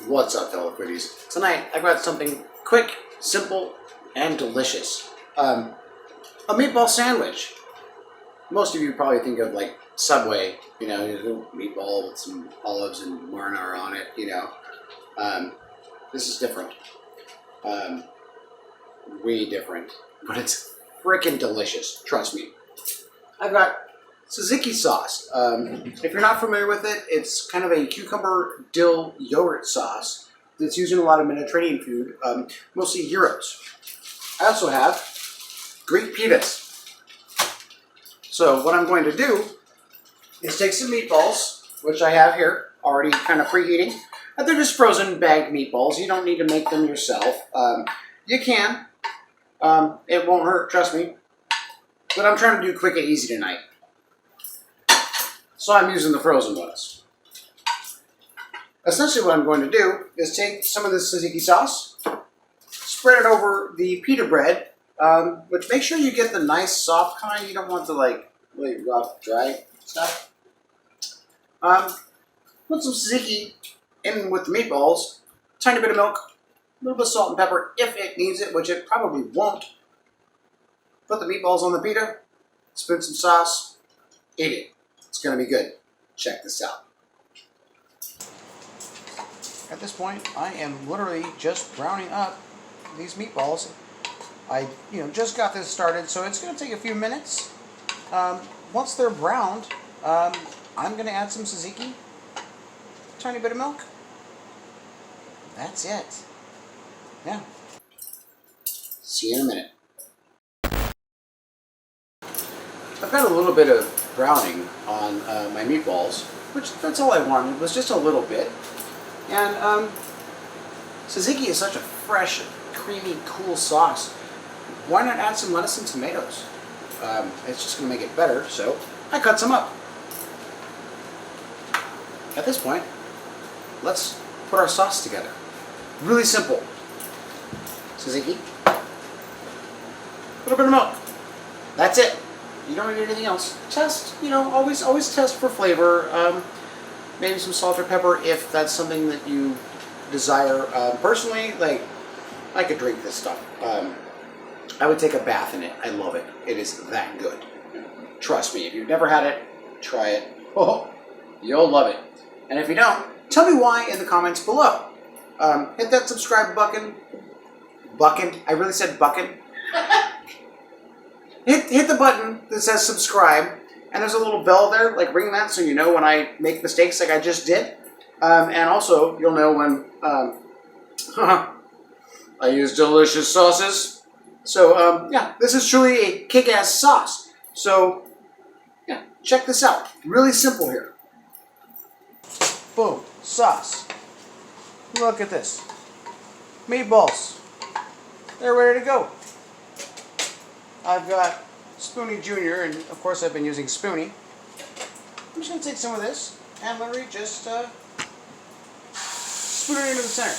What's up, fellow foodies? Tonight I've got something quick, simple, and delicious. A meatball sandwich. Most of you probably think of like Subway, you know, meatball with some olives and marinara on it, you know. This is different. Way different. But it's freaking delicious, trust me. I've got tzatziki sauce. If you're not familiar with it, it's kind of a cucumber dill yogurt sauce that's used in a lot of Mediterranean food, mostly gyros. I also have Greek pitas. So what I'm going to do is take some meatballs, which I have here, already kind of preheating. They're just frozen bagged meatballs. You don't need to make them yourself. You can. It won't hurt, trust me. But I'm trying to do quick and easy tonight. So I'm using the frozen ones. Essentially what I'm going to do is take some of this tzatziki sauce, spread it over the pita bread, which make sure you get the nice soft kind. You don't want the like really rough, dry stuff. Put some tzatziki in with the meatballs, tiny bit of milk, a little bit of salt and pepper if it needs it, which it probably won't. Put the meatballs on the pita, spin some sauce, eat it. It's going to be good. Check this out. At this point, I am literally just browning up these meatballs. I just got this started, so it's going to take a few minutes. Once they're browned, I'm going to add some tzatziki, a tiny bit of milk. That's it. Yeah. See you in a minute. I've got a little bit of browning on my meatballs, which that's all I wanted. It was just a little bit. And tzatziki is such a fresh, creamy, cool sauce. Why not add some lettuce and tomatoes? It's just going to make it better, so I cut some up. At this point, let's put our sauce together. Really simple. Tzatziki, a little bit of milk. That's it. You don't need anything else. Test, always test for flavor. Maybe some salt or pepper if that's something that you desire. Personally, like, I could drink this stuff. I would take a bath in it. I love it. It is that good. Trust me, if you've never had it, try it. Oh, you'll love it. And if you don't, tell me why in the comments below. Hit that subscribe button. I really said bucking. Hit the button that says subscribe, and there's a little bell there, like ring that so you know when I make mistakes like I just did. And also, you'll know when I use delicious sauces. So, yeah, this is truly a kick-ass sauce. So, yeah, check this out. Really simple here. Boom, sauce. Look at this. Meatballs. They're ready to go. I've got Spoonie Jr., and of course I've been using Spoonie. I'm just going to take some of this and literally just spoon it into the center.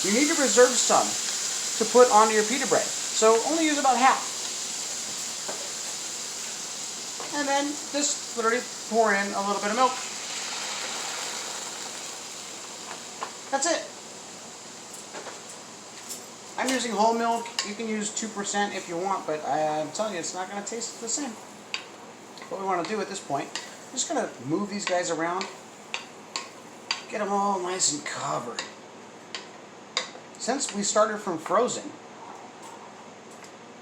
You need to reserve some to put onto your pita bread, so only use about half. And then just literally pour in a little bit of milk. That's it. I'm using whole milk. You can use 2% if you want, but I'm telling you, it's not going to taste the same. What we want to do at this point, I'm just going to move these guys around, get them all nice and covered. Since we started from frozen,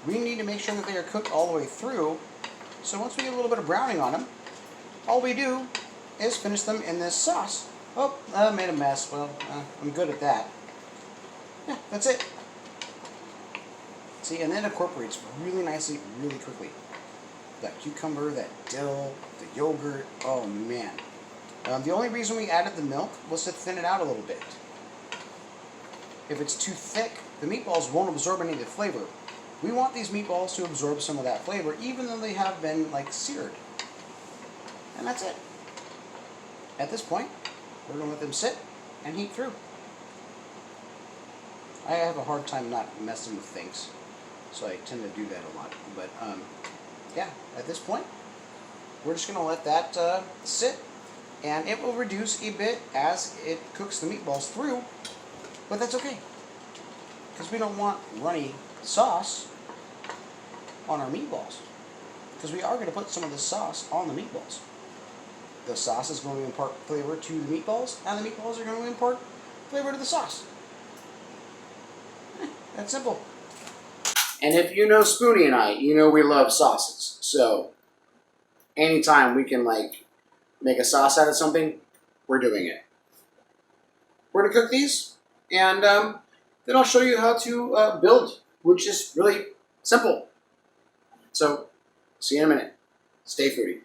we need to make sure that they are cooked all the way through. So once we get a little bit of browning on them, all we do is finish them in this sauce. Oh, I made a mess. Well, I'm good at that. Yeah, that's it. See, and then it incorporates really nicely, really quickly. That cucumber, that dill, the yogurt, oh man. The only reason we added the milk was to thin it out a little bit. If it's too thick, the meatballs won't absorb any of the flavor. We want these meatballs to absorb some of that flavor, even though they have been, like, seared. And that's it. At this point, we're going to let them sit and heat through. I have a hard time not messing with things, so I tend to do that a lot. But, yeah, at this point, we're just going to let that sit And it will reduce a bit as it cooks the meatballs through, but that's okay. Because we don't want runny sauce on our meatballs. Because we are going to put some of the sauce on the meatballs. The sauce is going to impart flavor to the meatballs, and the meatballs are going to impart flavor to the sauce. That's simple. And if you know Spoonie and I, you know we love sauces. So anytime we can like make a sauce out of something, we're doing it. We're going to cook these, and then I'll show you how to build, which is really simple. So see you in a minute. Stay foodie.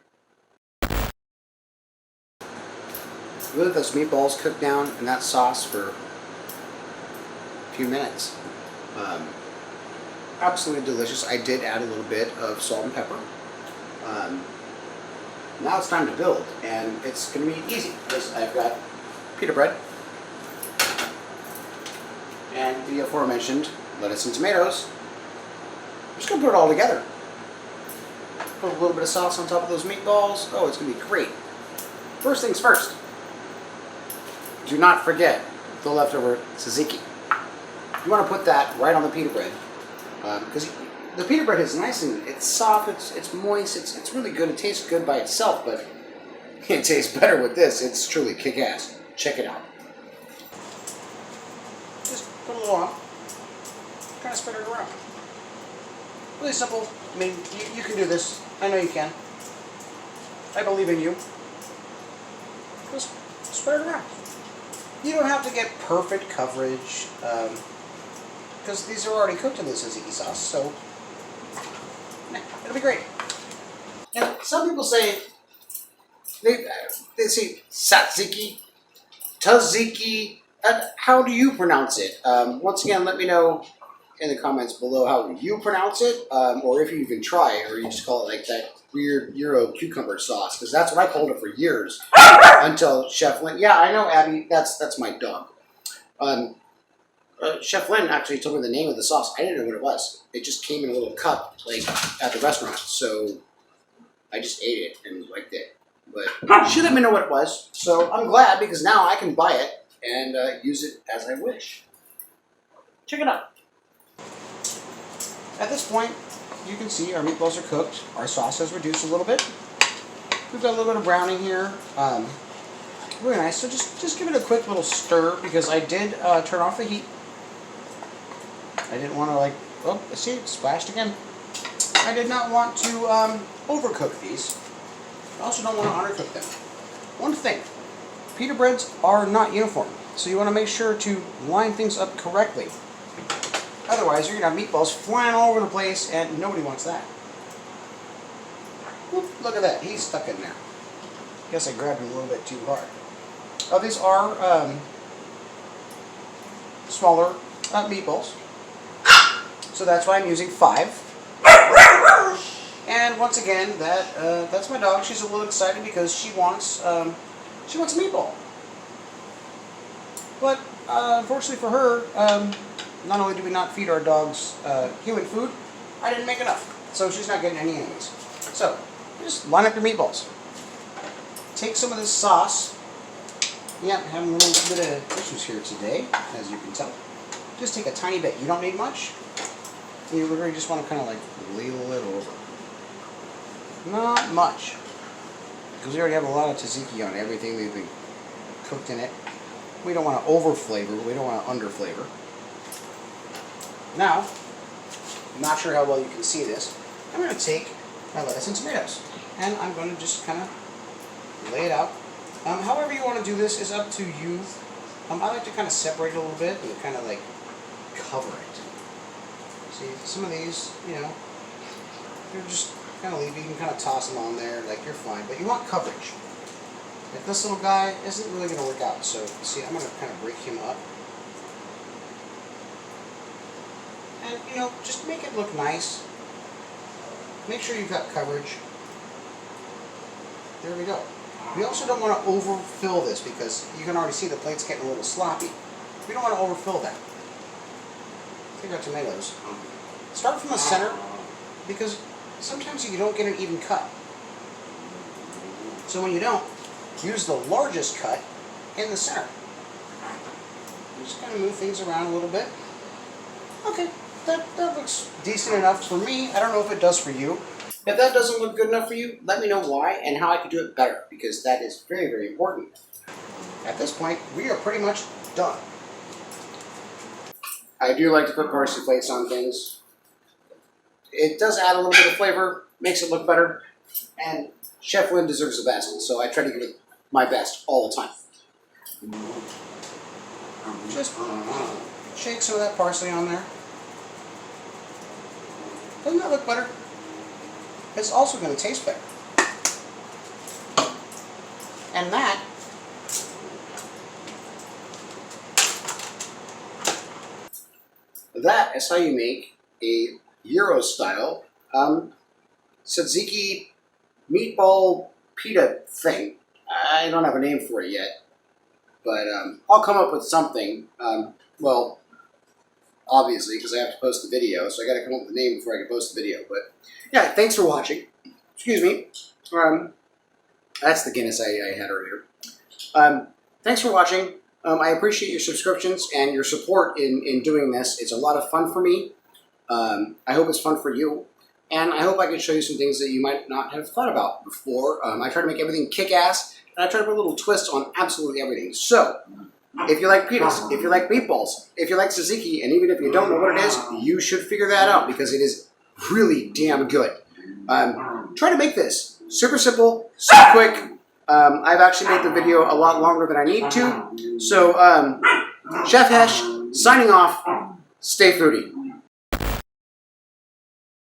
We let those meatballs cook down in that sauce for a few minutes. Absolutely delicious. I did add a little bit of salt and pepper. Now it's time to build, and it's going to be easy because I've got pita bread and the aforementioned lettuce and tomatoes. I'm just going to put it all together. Put a little bit of sauce on top of those meatballs. Oh, it's going to be great. First things first. Do not forget the leftover tzatziki. You want to put that right on the pita bread because the pita bread is nice and it's soft, it's moist, it's really good. It tastes good by itself, but it tastes better with this. It's truly kick-ass. Check it out. Just put a little on. Kind of spread it around. Really simple. I mean, you can do this. I know you can. I believe in you. Just spread it around. You don't have to get perfect coverage because these are already cooked in the tzatziki sauce, so it'll be great. And some people say, they say tzatziki, tzatziki. How do you pronounce it? Once again, let me know in the comments below how you pronounce it, or if you even try it, or you just call it like that weird Euro cucumber sauce, because that's what I called it for years until Chef Lynn. Yeah, I know, Abby. That's my dog. Chef Lynn actually told me the name of the sauce. I didn't know what it was. It just came in a little cup, like at the restaurant. So I just ate it and liked it. But she let me know what it was. So I'm glad because now I can buy it and use it as I wish. Check it out. At this point, you can see our meatballs are cooked. Our sauce has reduced a little bit. We've got a little bit of browning here. Really nice. So just give it a quick little stir because I did turn off the heat. I didn't want to like, oh, see, it splashed again. I did not want to overcook these. I also don't want to undercook them. One thing, pita breads are not uniform, so you want to make sure to line things up correctly. Otherwise, you're going to have meatballs flying all over the place, and nobody wants that. Whoop, look at that. He's stuck in there. Guess I grabbed him a little bit too hard. These are smaller meatballs. So that's why I'm using 5. And once again, that's my dog. She's a little excited because she wants a meatball. But unfortunately for her, not only do we not feed our dogs human food, I didn't make enough. So she's not getting any anyways. So just line up your meatballs. Take some of this sauce. Yeah, I'm having a little bit of issues here today, as you can tell. Just take a tiny bit. You don't need much. You really just want to kind of like ladle it over. Not much. Because we already have a lot of tzatziki on everything. They've been cooked in it. We don't want to over flavor. We don't want to under flavor. Now, I'm not sure how well you can see this. I'm going to take my lettuce and tomatoes. And I'm going to just kind of lay it out. However you want to do this is up to you. I like to kind of separate it a little bit and kind of like cover it. See, some of these, you know, you're just kind of leave. You can kind of toss them on there, like you're fine. But you want coverage. If this little guy isn't really going to work out, so see, I'm going to kind of break him up. And, you know, just make it look nice. Make sure you've got coverage. There we go. We also don't want to overfill this because you can already see the plate's getting a little sloppy. We don't want to overfill that. Take our tomatoes. Start from the center because sometimes you don't get an even cut. So when you don't, use the largest cut in the center. Just kind of move things around a little bit. Okay, that looks decent enough for me. I don't know if it does for you. If that doesn't look good enough for you, let me know why and how I can do it better, because that is very, very important. At this point, we are pretty much done. I do like to put parsley flakes on things. It does add a little bit of flavor, makes it look better, and Chef Lynn deserves the best, so I try to give it my best all the time. Just shake some of that parsley on there. Doesn't that look better? It's also going to taste better. And that is how you make a Euro-style tzatziki meatball pita thing. I don't have a name for it yet, but I'll come up with something. Well, obviously, because I have to post the video, so I got to come up with a name before I can post the video. But yeah, thanks for watching. Excuse me. That's the Guinness I had earlier. Thanks for watching. I appreciate your subscriptions and your support in doing this. It's a lot of fun for me. I hope it's fun for you. And I hope I can show you some things that you might not have thought about before. I try to make everything kick-ass, and I try to put a little twist on absolutely everything. So, if you like pitas, if you like meatballs, if you like tzatziki, and even if you don't know what it is, you should figure that out because it is really damn good. Try to make this. Super simple, super quick. I've actually made the video a lot longer than I need to. So, Chef Hesh, signing off. Stay foodie.